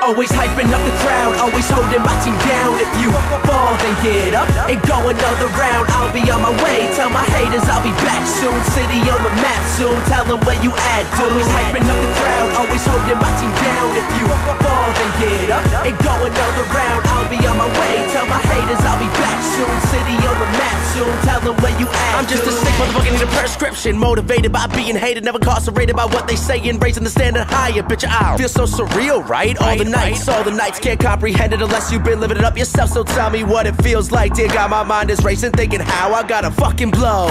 Always hyping up the crowd, always holding my team down. If you fall, then get up and go another round. I'll be on my way, tell my haters I'll be back soon. City on the map soon, tell them where you at. Always hyping up the crowd, always holding my team down. If you fall, then get up and go another round. I'll be on my way, tell my haters I'll be back soon. City on the map soon, tell them where you at. I'm just a sick motherfucker, need a prescription. Motivated by being hated, never incarcerated by what they say and raising the standard higher. Bitch, I feel so surreal, right? All the nights can't comprehend it unless you've been living it up yourself. So tell me what it feels like. Dear God, my mind is racing, thinking how I gotta fucking blow.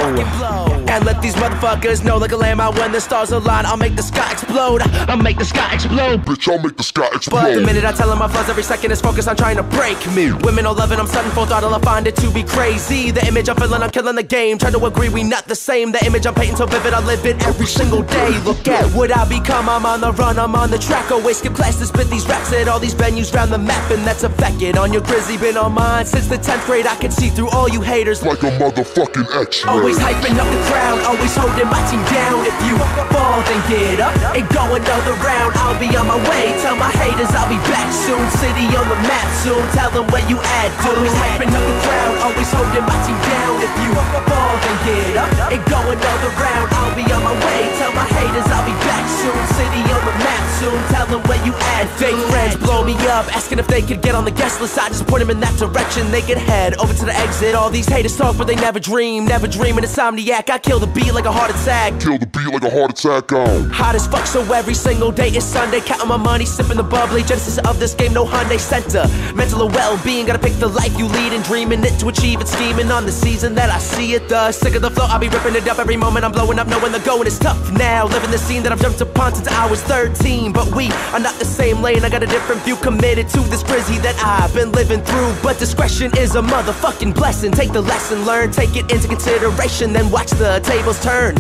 And let these motherfuckers know like a landmine when the stars align. I'll make the sky explode. I'll make the sky explode. Bitch, I'll make the sky explode. But the minute I tell them my flaws, every second is focused on trying to break me. Women all loving, I'm sudden full throttle, I find it to be crazy. The image I'm feeling, I'm killing the game. Trying to agree, we not the same. The image I'm painting so vivid, I live it every single day. Look at what I become, I'm on the run, I'm on the track. Always skip class to spit these raps at all these venues round the map, and that's a fact. Get on your Grizzy, been on mine since the 10th grade. I can see through all you haters like a motherfucking X-ray. Always hyping up the crowd, always holding my team down. If you fall, then get up and go another round. I'll be on my way, tell my haters I'll be back soon. City on the map soon, tell them where you at. Always hyping up the crowd, always holding my team down. If you fall, then get up and go another round. I'll be on my way, tell my haters I'll be back soon. City on the map soon, tell them where you at. Fake friends blow me up, asking if they could get on the guest list. I just point them in that direction, they could head over to the exit. All these haters talk but they never dream an insomniac. I kill the beat like a heart attack. Kill the beat like a heart attack on. Hot as fuck, so every single day is Sunday. Counting my money, sipping the bubbly. Genesis of this game, no Hyundai Center. Mental well-being, gotta pick the life you lead and dreaming it to achieve it. Scheming on the season that I see it. The sick of the flow, I'll be ripping it up every moment. I'm blowing up, knowing the going is tough now. Living the scene that I've jumped upon since I was 13. But we are not the same lane, I got a different view. Committed to this Grizzy that I've been living through. But discretion is a motherfucking blessing. Take the lesson learned, take it into consideration, then watch the tables turn.